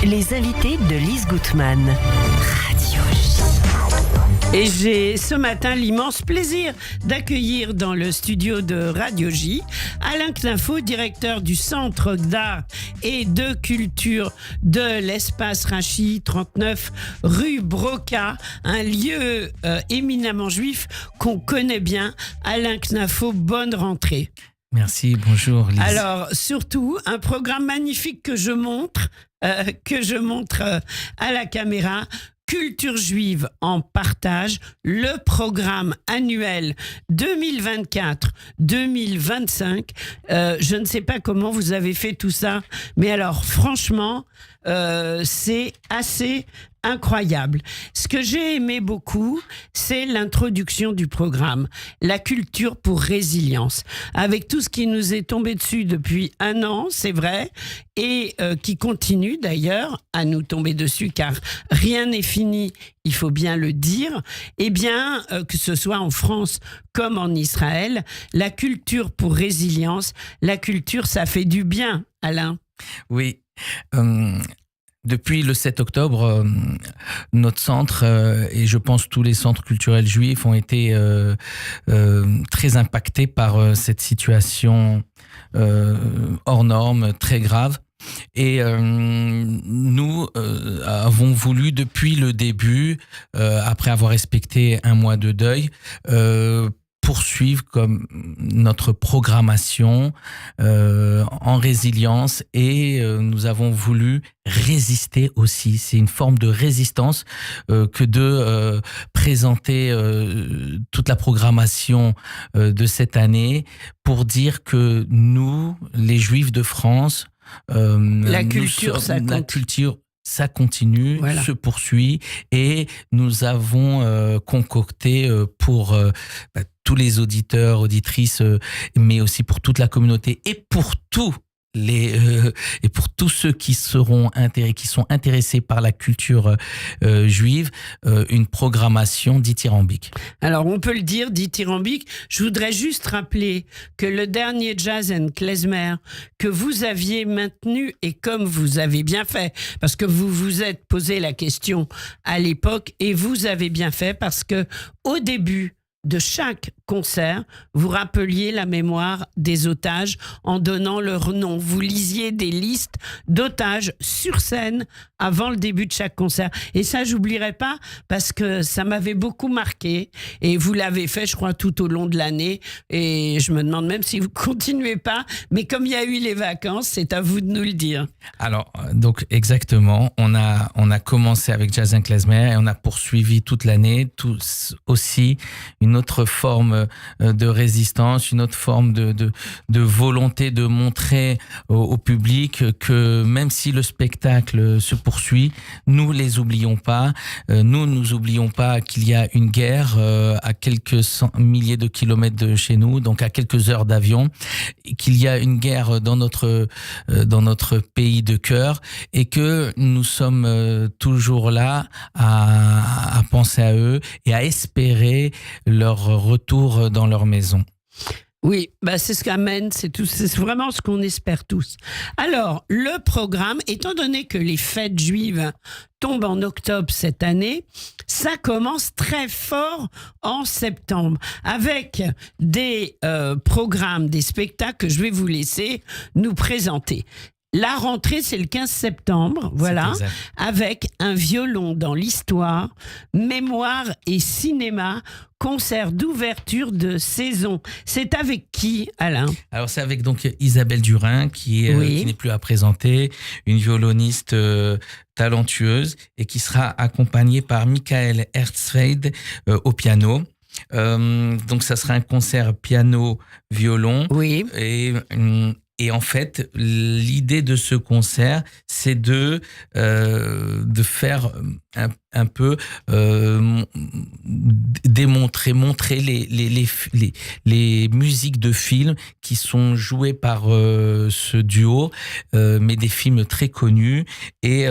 Les invités de Lise Gutmann. Radio J. Et j'ai ce matin l'immense plaisir d'accueillir dans le studio de Radio J Alain Knafo, directeur du Centre d'art et de culture de l'Espace Rachid, 39 rue Broca, un lieu éminemment juif qu'on connaît bien. Alain Knafo, bonne rentrée. Merci, bonjour Lise. Alors, surtout, un programme magnifique que je montre à la caméra. Culture juive en partage, le programme annuel 2024-2025. Je ne sais pas comment vous avez fait tout ça, mais alors franchement, c'est assez incroyable. Ce que j'ai aimé beaucoup, c'est l'introduction du programme, la culture pour résilience, avec tout ce qui nous est tombé dessus depuis un an, c'est vrai, et qui continue d'ailleurs à nous tomber dessus, car rien n'est fini, il faut bien le dire. Eh bien, que ce soit en France comme en Israël, la culture pour résilience, la culture, ça fait du bien, Alain. Oui. Depuis le 7 octobre, notre centre, et je pense tous les centres culturels juifs, ont été très impactés par cette situation hors norme, très grave. Et nous avons voulu, depuis le début, après avoir respecté un mois de deuil, poursuivre comme notre programmation en résilience, et nous avons voulu résister aussi. C'est une forme de résistance que de présenter toute la programmation de cette année pour dire que nous, les Juifs de France, la culture, ça continue, voilà, se poursuit, et nous avons concocté pour tous les auditeurs, auditrices, mais aussi pour toute la communauté et pour ceux qui sont intéressés par la culture juive, une programmation dithyrambique. Alors on peut le dire, dithyrambique. Je voudrais juste rappeler que le dernier Jazz and Klezmer que vous aviez maintenu, et comme vous avez bien fait, parce que vous vous êtes posé la question à l'époque, et vous avez bien fait, parce que au début de chaque concert, vous rappeliez la mémoire des otages en donnant leur nom. Vous lisiez des listes d'otages sur scène avant le début de chaque concert. Et ça, j'oublierai pas, parce que ça m'avait beaucoup marqué. Et vous l'avez fait, je crois, tout au long de l'année. Et je me demande même si vous continuez pas. Mais comme il y a eu les vacances, c'est à vous de nous le dire. Alors, donc exactement. On a commencé avec Jazz and Klezmer et on a poursuivi toute l'année. Aussi une autre forme de résistance, une autre forme de volonté de montrer au public que même si le spectacle se poursuit, nous les oublions pas. Nous oublions pas qu'il y a une guerre à quelques milliers de kilomètres de chez nous, donc à quelques heures d'avion, qu'il y a une guerre dans notre pays de cœur, et que nous sommes toujours là à penser à eux et à espérer leur retour dans leur maison. Oui, c'est ce qu'amène, c'est vraiment ce qu'on espère tous. Alors, le programme, étant donné que les fêtes juives tombent en octobre cette année, ça commence très fort en septembre, avec des programmes, des spectacles que je vais vous laisser nous présenter. La rentrée, c'est le 15 septembre, voilà, avec un violon dans l'histoire, mémoire et cinéma, concert d'ouverture de saison. C'est avec qui, Alain ? Alors c'est avec donc Isabelle Durin, qui n'est plus à présenter, une violoniste talentueuse, et qui sera accompagnée par Michael Herzfeld au piano. Donc ça sera un concert piano-violon. Oui. Et en fait, l'idée de ce concert, c'est de faire un peu montrer les musiques de films qui sont jouées par ce duo, mais des films très connus, et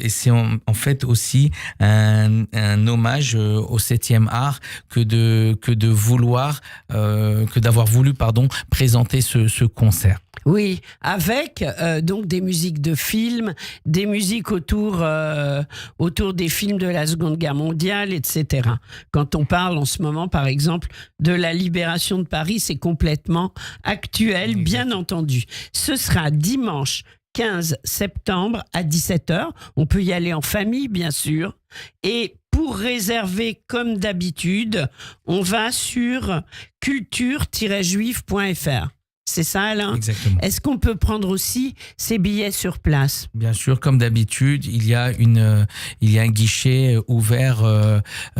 c'est en fait aussi un hommage au 7e art que d'avoir voulu présenter ce concert. Oui, avec donc des musiques de films, des musiques autour des films de la Seconde Guerre mondiale, etc. Quand on parle en ce moment, par exemple, de la libération de Paris, c'est complètement actuel, bien entendu. Ce sera dimanche 15 septembre à 17h. On peut y aller en famille, bien sûr. Et pour réserver, comme d'habitude, on va sur culture-juif.fr. C'est ça, Alain ? Exactement. Est-ce qu'on peut prendre aussi ces billets sur place ? Bien sûr, comme d'habitude, il y a un guichet ouvert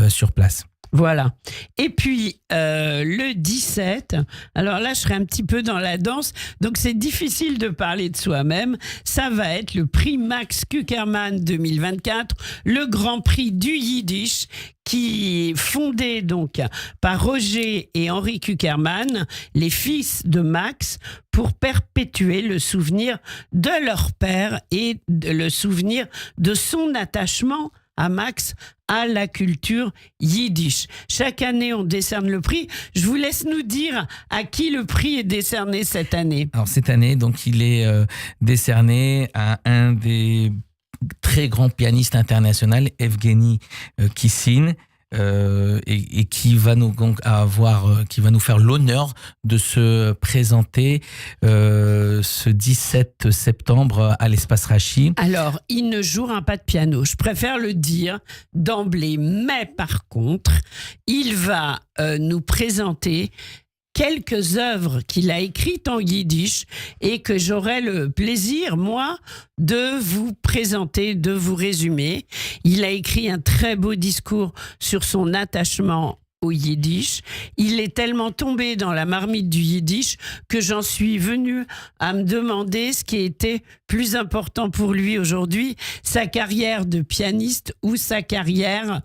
sur place. Voilà. Et puis, le 17, alors là, je serai un petit peu dans la danse, donc c'est difficile de parler de soi-même. Ça va être le prix Max Kuckerman 2024, le grand prix du Yiddish, qui est fondé donc par Roger et Henri Kuckerman, les fils de Max, pour perpétuer le souvenir de leur père et le souvenir de son attachement à Max, à la culture yiddish. Chaque année, on décerne le prix. Je vous laisse nous dire à qui le prix est décerné cette année. Alors cette année, donc, il est décerné à un des très grands pianistes internationaux, Evgeny Kissin, et qui va nous faire l'honneur de se présenter ce 17 septembre à l'Espace Rachi. Alors, il ne jouera pas de piano, je préfère le dire d'emblée, mais par contre, il va nous présenter quelques œuvres qu'il a écrites en yiddish et que j'aurai le plaisir, moi, de vous présenter, de vous résumer. Il a écrit un très beau discours sur son attachement au yiddish. Il est tellement tombé dans la marmite du yiddish que j'en suis venue à me demander ce qui était plus important pour lui aujourd'hui, sa carrière de pianiste ou sa carrière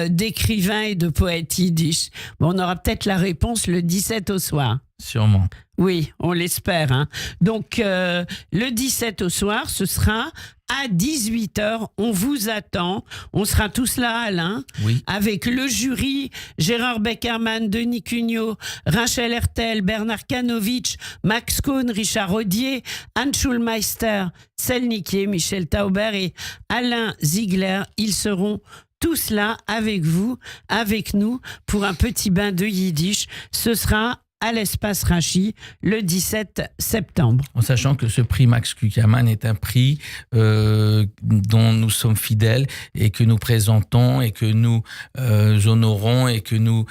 d'écrivain et de poète yiddish. Bon, on aura peut-être la réponse le 17 au soir. Sûrement. Oui, on l'espère. Hein. Donc, le 17 au soir, ce sera à 18h. On vous attend. On sera tous là, Alain, oui, avec le jury, Gérard Beckerman, Denis Cugnot, Rachel Hertel, Bernard Kanovitch, Max Cohn, Richard Rodier, Anne Schulmeister, Selniquier, Michel Tauber et Alain Ziegler. Ils seront tous là avec vous, avec nous, pour un petit bain de yiddish. Ce sera à l'Espace Rachi le 17 septembre. En sachant que ce prix Max Kuckerman est un prix dont nous sommes fidèles et que nous présentons et que nous honorons et que nous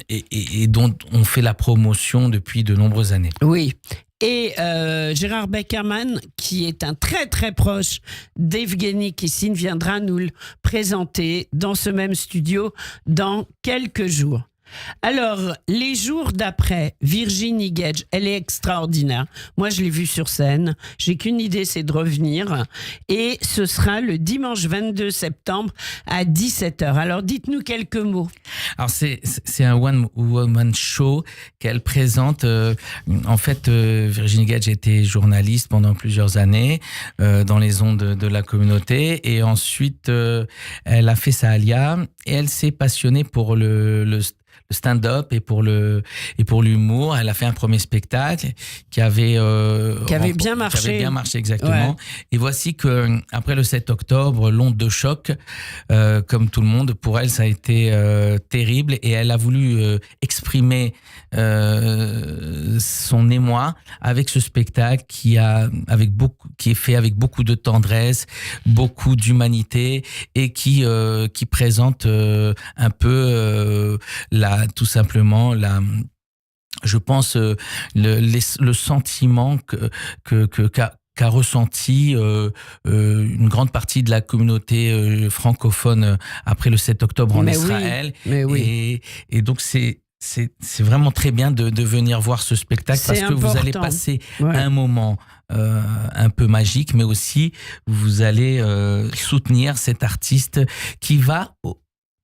et dont on fait la promotion depuis de nombreuses années. Oui. Et Gérard Beckerman, qui est un très très proche d'Evgeny Kissin, viendra nous le présenter dans ce même studio dans quelques jours. Alors, les jours d'après, Virginie Gage, elle est extraordinaire. Moi, je l'ai vue sur scène. J'ai qu'une idée, c'est de revenir. Et ce sera le dimanche 22 septembre à 17h. Alors, dites-nous quelques mots. Alors, c'est un one-woman show qu'elle présente. En fait, Virginie Gage était journaliste pendant plusieurs années dans les ondes de la communauté. Et ensuite, elle a fait sa alia et elle s'est passionnée pour le stand-up et pour l'humour. Elle a fait un premier spectacle qui avait bien marché. Qui avait bien marché, exactement. Ouais. Et voici que après le 7 octobre, l'onde de choc, comme tout le monde, pour elle, ça a été terrible et elle a voulu exprimer son émoi avec ce spectacle qui est fait avec beaucoup de tendresse, beaucoup d'humanité et qui présente un peu tout simplement je pense le sentiment qu'a ressenti une grande partie de la communauté francophone après le 7 octobre en Israël. Oui. Et donc c'est vraiment très bien de venir voir ce spectacle parce que vous allez passer un moment un peu magique, mais aussi vous allez soutenir cet artiste qui va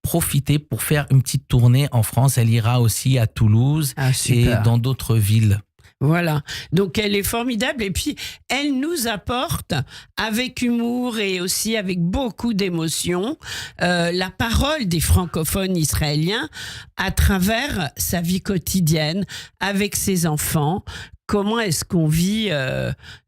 profiter pour faire une petite tournée en France. Elle ira aussi à Toulouse et dans d'autres villes. Voilà, donc elle est formidable et puis elle nous apporte avec humour et aussi avec beaucoup d'émotion la parole des francophones israéliens à travers sa vie quotidienne avec ses enfants. Comment est-ce qu'on vit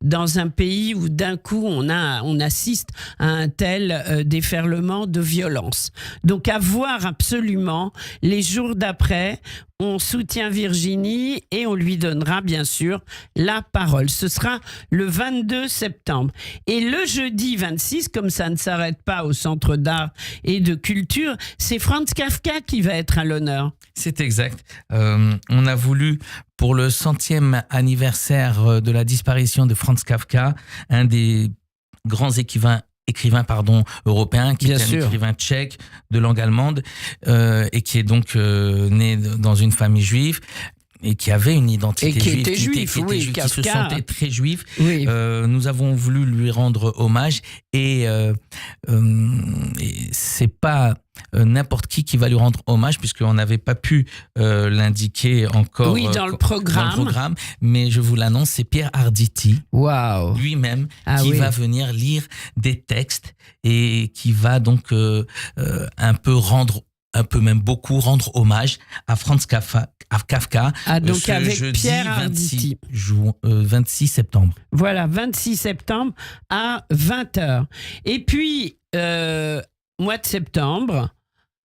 dans un pays où d'un coup on assiste à un tel déferlement de violence. Donc à voir absolument les jours d'après. On soutient Virginie et on lui donnera bien sûr la parole. Ce sera le 22 septembre. Et le jeudi 26, comme ça ne s'arrête pas au Centre d'art et de culture, c'est Franz Kafka qui va être à l'honneur. C'est exact. On a voulu, pour le 100e anniversaire de la disparition de Franz Kafka, un des grands écrivains européen, qui est un écrivain tchèque de langue allemande et qui est donc né dans une famille juive et qui avait une identité juive, qui se sentait très juif. Oui. Nous avons voulu lui rendre hommage et c'est pas n'importe qui va lui rendre hommage, puisqu'on n'avait pas pu l'indiquer encore dans le programme, mais je vous l'annonce, c'est Pierre Arditi lui-même qui va venir lire des textes et qui va donc beaucoup rendre hommage à Franz Kafka. Donc avec jeudi Pierre Arditi. 26 septembre. Voilà, 26 septembre à 20h. Et puis, mois de septembre,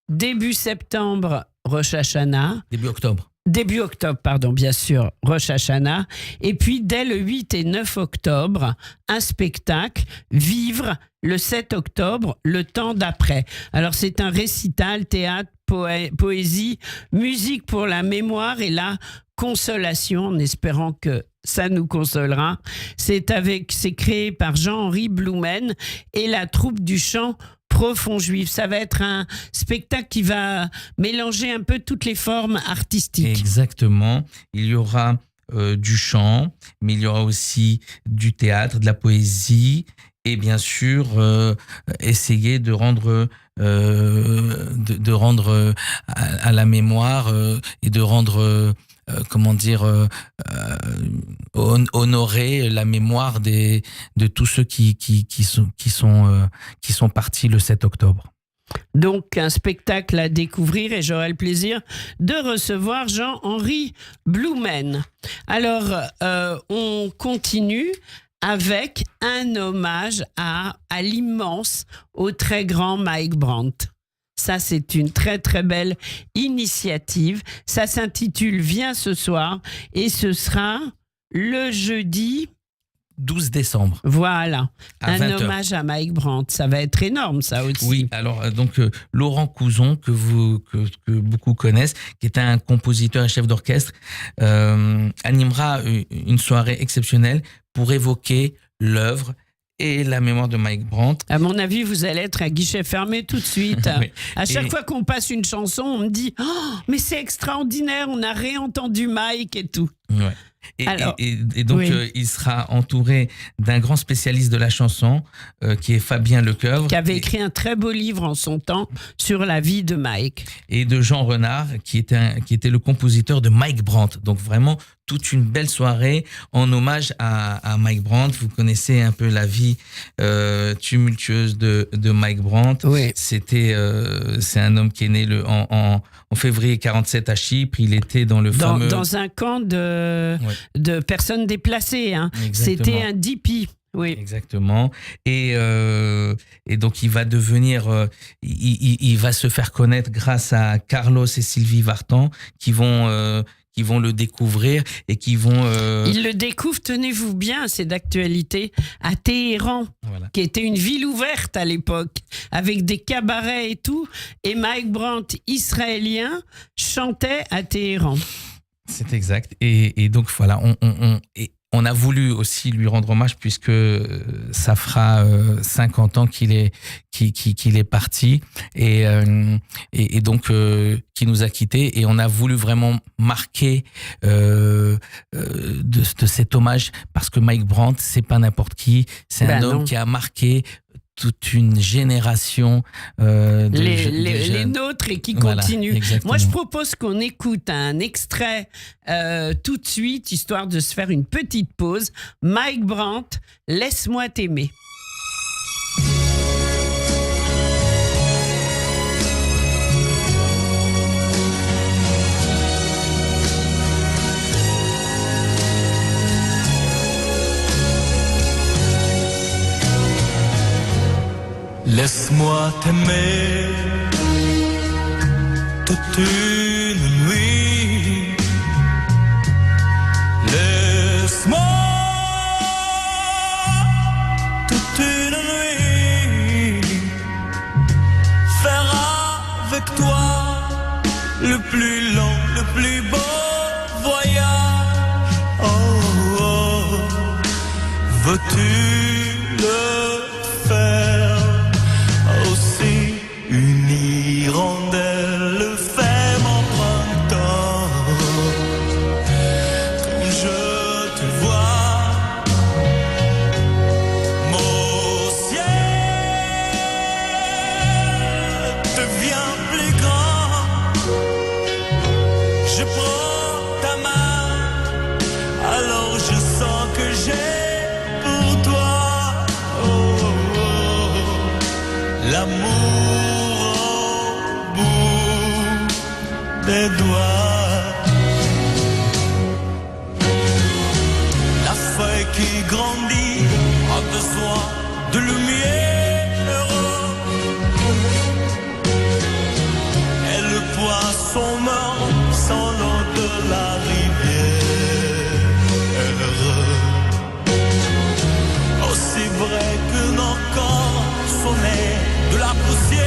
début septembre, Rosh Hashanah. Début octobre, pardon, bien sûr, Rosh Hashanah. Et puis, dès le 8 et 9 octobre, un spectacle, Vivre, le 7 octobre, le temps d'après. Alors, c'est un récital, théâtre, poésie, musique pour la mémoire et la consolation, en espérant que ça nous consolera. C'est créé par Jean-Henri Blumen et la troupe du chant Profond Juif. Ça va être un spectacle qui va mélanger un peu toutes les formes artistiques. Exactement. Il y aura du chant, mais il y aura aussi du théâtre, de la poésie et bien sûr essayer de rendre à la mémoire et de rendre honorer la mémoire de tous ceux qui sont partis le 7 octobre. Donc un spectacle à découvrir et j'aurai le plaisir de recevoir Jean-Henri Blumen. Alors on continue avec un hommage à l'immense, au très grand Mike Brandt. Ça, c'est une très, très belle initiative. Ça s'intitule « Viens ce soir » et ce sera le jeudi 12 décembre. Voilà, un 20h. hommage à Mike Brandt. Ça va être énorme, ça aussi. Oui, alors donc Laurent Couzon, que beaucoup connaissent, qui est un compositeur et chef d'orchestre, animera une soirée exceptionnelle pour évoquer l'œuvre et la mémoire de Mike Brandt. À mon avis, vous allez être à guichet fermé tout de suite. Oui. À chaque fois qu'on passe une chanson, on me dit « Oh, mais c'est extraordinaire, on a réentendu Mike et tout. » Ouais. Et donc, il sera entouré d'un grand spécialiste de la chanson, qui est Fabien Lecoeuvre. Qui avait écrit un très beau livre en son temps sur la vie de Mike. Et de Jean Renard, qui était le compositeur de Mike Brandt. Donc, vraiment, toute une belle soirée en hommage à Mike Brandt. Vous connaissez un peu la vie tumultueuse de Mike Brandt. Oui. C'est un homme qui est né en février 47 à Chypre. Il était dans dans un camp de personnes déplacées. Hein. C'était un DP. Oui. Exactement. Et donc, il va devenir... il va se faire connaître grâce à Carlos et Sylvie Vartan qui vont le découvrir et qui vont... Ils le découvrent, tenez-vous bien, c'est d'actualité, à Téhéran, qui était une ville ouverte à l'époque, avec des cabarets et tout. Et Mike Brandt, israélien, chantait à Téhéran. C'est exact. Et donc, voilà, on a voulu aussi lui rendre hommage puisque ça fera 50 ans qu'il est parti et donc qui nous a quittés, et on a voulu vraiment marquer de cet hommage, parce que Mike Brandt, c'est pas n'importe qui, c'est un homme qui a marqué toute une génération de les nôtres, et qui continue. Exactement. Moi, je propose qu'on écoute un extrait tout de suite, histoire de se faire une petite pause. Mike Brandt, Laisse-moi t'aimer. Laisse-moi t'aimer toute une nuit. Laisse-moi toute une nuit faire avec toi le plus long, le plus beau voyage. Oh, oh, veux-tu le faire? Aussi une hirondelle fait mon printemps. Comme je te vois, mon ciel devient plus grand. Je prends ta main, alors je sens que j'ai pour toi l'amour au bout des doigts. La feuille qui grandit a besoin de lumière, et le poisson meurt sans l'eau de la rivière. Aussi vrai que nos corps sont nés de la poussière,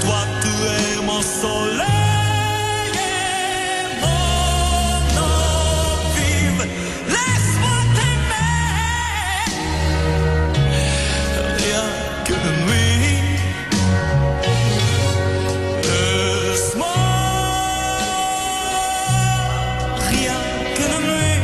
toi tu es mon soleil et mon eau vive. Laisse-moi t'aimer, rien que de nuit. Laisse-moi, rien que de nuit.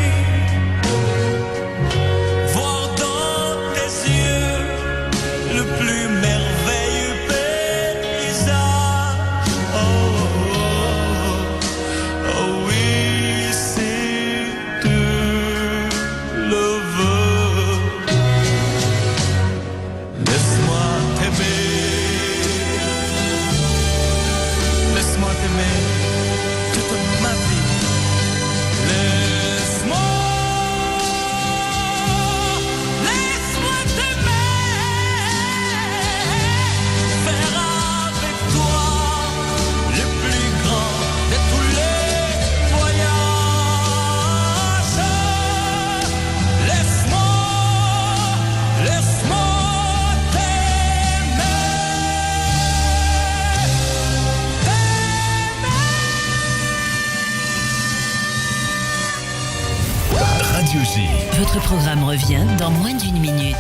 Votre programme revient dans moins d'une minute.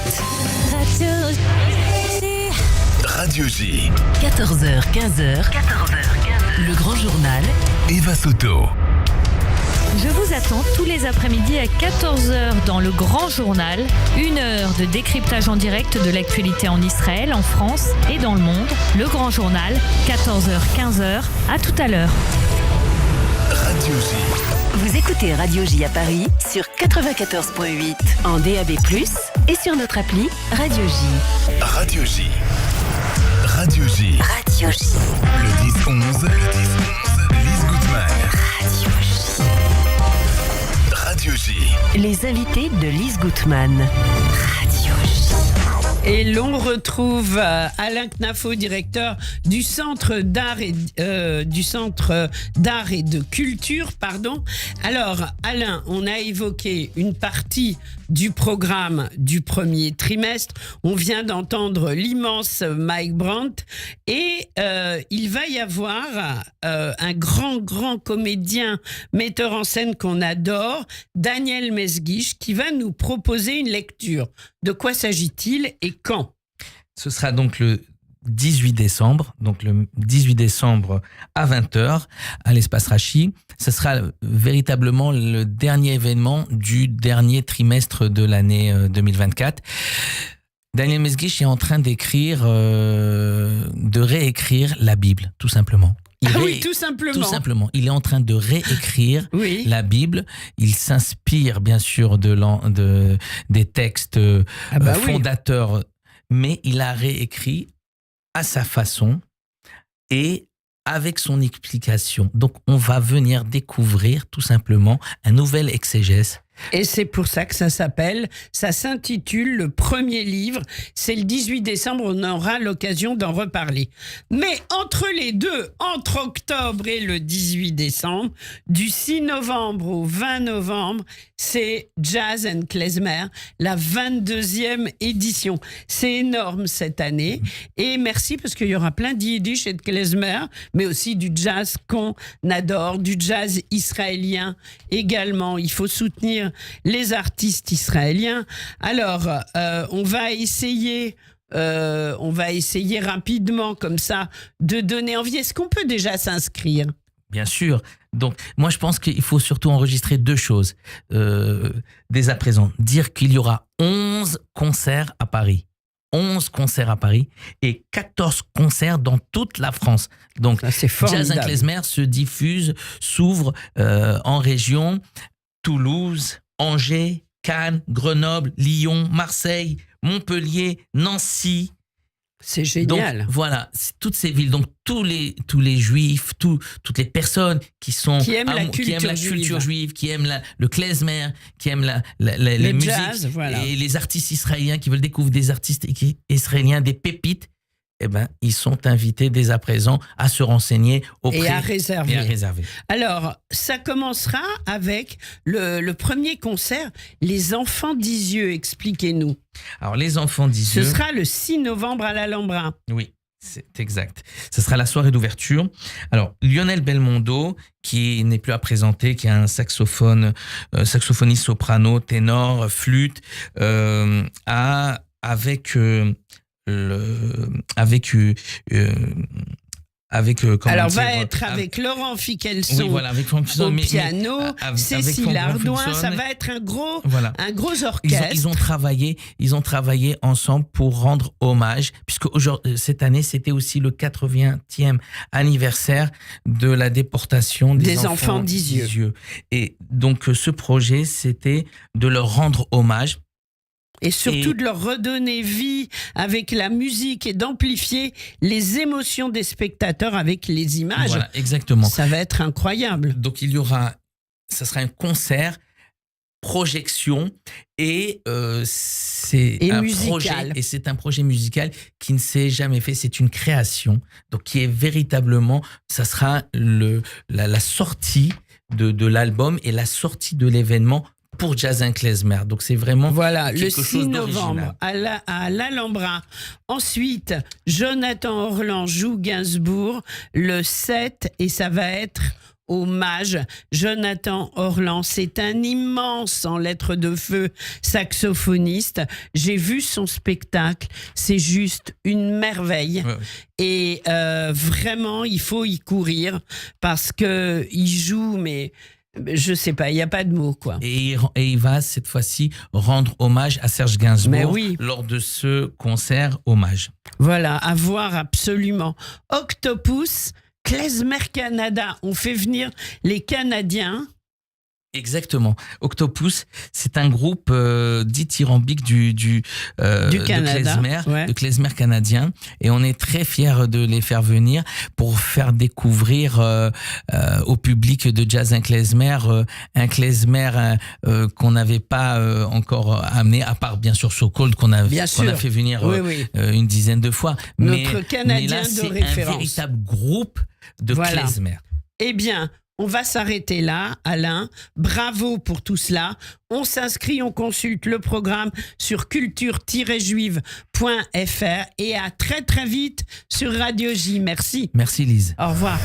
Radio J. 14h, 15h. Le grand journal. Eva Soto. Je vous attends tous les après-midi à 14h dans le Grand Journal. 1 heure de décryptage en direct de l'actualité en Israël, en France et dans le monde. Le Grand Journal, 14h, 15h. À tout à l'heure. Radio J. Vous écoutez Radio J à Paris sur 94.8 en DAB+, et sur notre appli Radio J. Radio J. Radio J. Radio J. Le 10-11. Lise Gutman. Radio J. Radio J. Les invités de Lise Gutman. Radio J. Et l'on retrouve Alain Knafo, directeur du Centre d'art et de culture, pardon. Alors, Alain, on a évoqué une partie du programme du premier trimestre. On vient d'entendre l'immense Mike Brandt et il va y avoir un grand comédien, metteur en scène qu'on adore, Daniel Mesguich, qui va nous proposer une lecture. De quoi s'agit-il et quand ? Ce sera donc le 18 décembre, à 20h à l'espace Rachi. Ce sera véritablement le dernier événement du dernier trimestre de l'année 2024. Daniel Mesguich est en train de réécrire la Bible, tout simplement. Oui, tout simplement. Tout simplement. Il est en train de réécrire la Bible. Il s'inspire bien sûr des textes fondateurs, mais il a réécrit à sa façon et avec son explication. Donc, on va venir découvrir tout simplement un nouvel exégèse. Et c'est pour ça que ça s'intitule le premier livre. C'est le 18 décembre, on aura l'occasion d'en reparler. Mais entre les deux, entre octobre et le 18 décembre, du 6 novembre au 20 novembre, c'est Jazz and Klezmer, la 22e édition. C'est énorme cette année. Et merci parce qu'il y aura plein d'yiddish et de klezmer, mais aussi du jazz qu'on adore, du jazz israélien également. Il faut soutenir les artistes israéliens. Alors, on va essayer rapidement comme ça de donner envie. Est-ce qu'on peut déjà s'inscrire ? Bien sûr. Donc, moi, je pense qu'il faut surtout enregistrer deux choses dès à présent. Dire qu'il y aura 11 concerts à Paris. 11 concerts à Paris et 14 concerts dans toute la France. Donc, Jazz and Klezmer s'ouvre en région Toulouse, Angers, Cannes, Grenoble, Lyon, Marseille, Montpellier, Nancy. C'est génial. Donc, voilà, toutes ces villes, donc tous les juifs, toutes les personnes qui aiment la culture juive, qui aiment le klezmer, qui aiment les musiques, jazz, voilà. Et les artistes israéliens qui veulent découvrir des artistes israéliens, des pépites, eh ben, ils sont invités dès à présent à se renseigner et à réserver. Alors, ça commencera avec le premier concert, Les Enfants d'Isieux. Expliquez-nous. Alors, Les Enfants d'Isieux. Ce sera le 6 novembre à l'Alhambra. Oui, c'est exact. Ce sera la soirée d'ouverture. Alors, Lionel Belmondo, qui n'est plus à présenter, qui est un saxophoniste soprano, ténor, flûte, avec Laurent Fickelson au piano, Cécile Ardouin, ça va être un gros orchestre. Ils ont travaillé ensemble pour rendre hommage, puisque cette année c'était aussi le 80e anniversaire de la déportation des enfants d'Isieux. Et donc ce projet, c'était de leur rendre hommage. Et surtout de leur redonner vie avec la musique et d'amplifier les émotions des spectateurs avec les images. Voilà, exactement. Ça va être incroyable. Donc ça sera un concert, projection et c'est un projet musical qui ne s'est jamais fait. C'est une création, donc qui est véritablement, ça sera la sortie de l'album et la sortie de l'événement pour Jazz and Klezmer. Donc c'est vraiment le 6 novembre à l'Alhambra. Ensuite, Jonathan Orlan joue Gainsbourg le 7 et ça va être hommage. Jonathan Orlan, c'est un immense en lettres de feu saxophoniste. J'ai vu son spectacle, c'est juste une merveille. Ouais. Et vraiment, il faut y courir parce que il joue, mais je sais pas, il n'y a pas de mots, quoi. Et il va cette fois-ci rendre hommage à Serge Gainsbourg lors de ce concert hommage. Voilà, à voir absolument. Octopus, Klezmer Canada, on fait venir les Canadiens. Exactement. Octopus, c'est un groupe dithyrambique de Klezmer, de klezmer canadien, et on est très fiers de les faire venir pour faire découvrir au public de Jazz and Klezmer un klezmer qu'on n'avait pas encore amené, à part bien sûr So Cold qu'on a fait venir une dizaine de fois. Notre Canadien mais là, de référence. C'est un véritable groupe de klezmer. Eh bien, On va s'arrêter là, Alain. Bravo pour tout cela. On s'inscrit, on consulte le programme sur culture-juive.fr et à très très vite sur Radio J. Merci. Merci Lise. Au revoir.